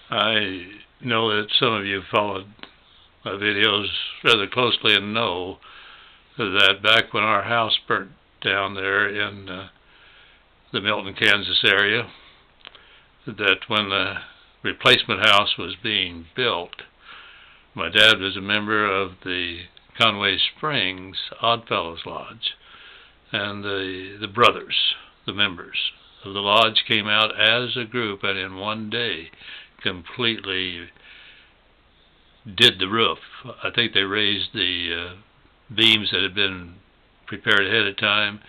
I know that some of you followed my videos rather closely and know that back when our house burnt down there in the Milton, Kansas area, that when the replacement house was being built, my dad was a member of the Conway Springs Oddfellows Lodge, and the brothers, the members of the lodge, came out as a group and in one day completely did the roof. I think they raised the beams that had been prepared ahead of time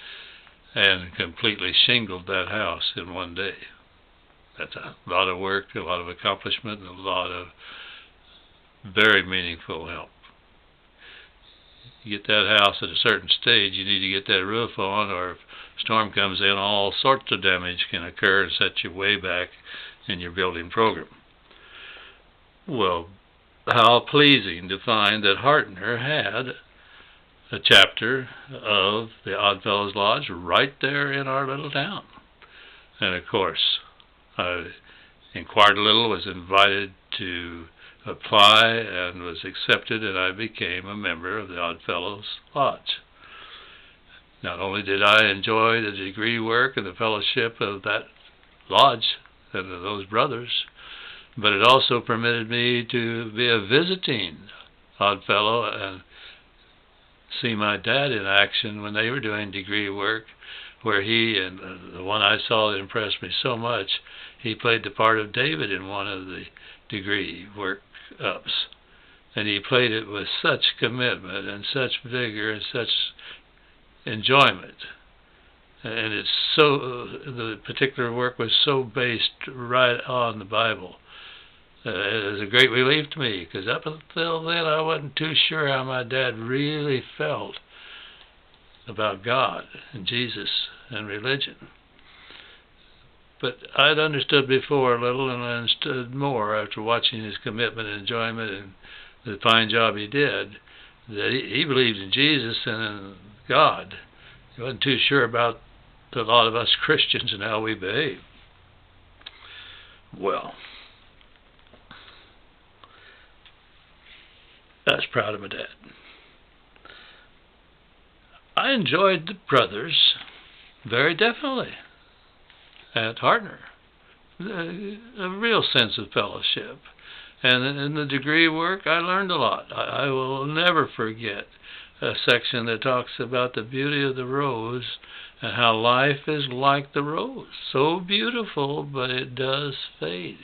and completely shingled that house in one day. That's a lot of work, a lot of accomplishment, and a lot of very meaningful help. You get that house at a certain stage, you need to get that roof on, or if a storm comes in, all sorts of damage can occur and set you way back in your building program. Well, how pleasing to find that Hartner had a chapter of the Oddfellows Lodge right there in our little town. And of course, I inquired a little, was invited to apply, and was accepted, and I became a member of the Oddfellows Lodge. Not only did I enjoy the degree work and the fellowship of that lodge and of those brothers, but it also permitted me to be a visiting Oddfellow and see my dad in action when they were doing degree work, where he, and the one I saw that impressed me so much, he played the part of David in one of the degree work-ups. And he played it with such commitment and such vigor and such enjoyment. And it's so, the particular work was so based right on the Bible. It was a great relief to me, because up until then I wasn't too sure how my dad really felt about God and Jesus and religion. But I'd understood before a little, and I understood more after watching his commitment and enjoyment and the fine job he did, that he believed in Jesus and in God. He wasn't too sure about a lot of us Christians and how we behave. Well, I was proud of my dad. I enjoyed the brothers very definitely at Hartner. A real sense of fellowship. And in the degree work, I learned a lot. I will never forget a section that talks about the beauty of the rose and how life is like the rose. So beautiful, but it does fade.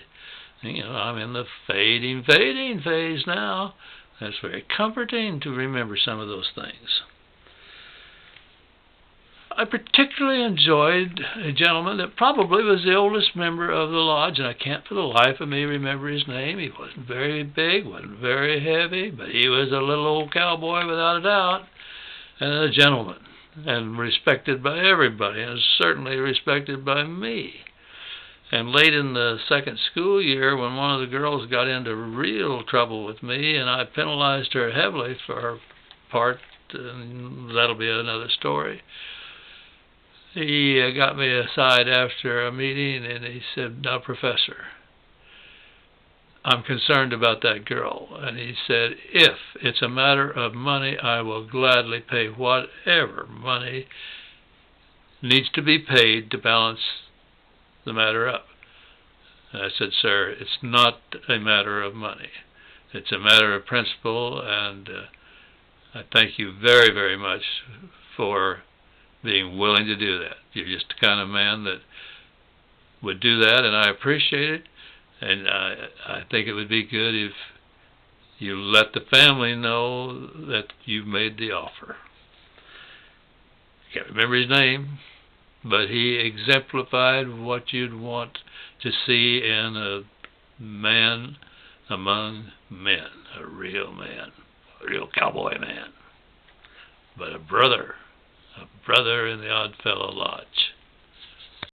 You know, I'm in the fading phase now. That's very comforting to remember some of those things. I particularly enjoyed a gentleman that probably was the oldest member of the lodge, and I can't for the life of me remember his name. He wasn't very big, wasn't very heavy, but he was a little old cowboy without a doubt, and a gentleman, and respected by everybody, and certainly respected by me. And late in the second school year, when one of the girls got into real trouble with me, and I penalized her heavily for her part, and that'll be another story, he got me aside after a meeting, and he said, "Now, Professor, I'm concerned about that girl." And he said, "If it's a matter of money, I will gladly pay whatever money needs to be paid to balance the matter up." And I said, "Sir, it's not a matter of money. It's a matter of principle, and I thank you very, very much for being willing to do that. You're just the kind of man that would do that, and I appreciate it. And I think it would be good if you let the family know that you've made the offer." I can't remember his name, but he exemplified what you'd want to see in a man among men, a real man, a real cowboy man, but a brother in the Oddfellow Lodge.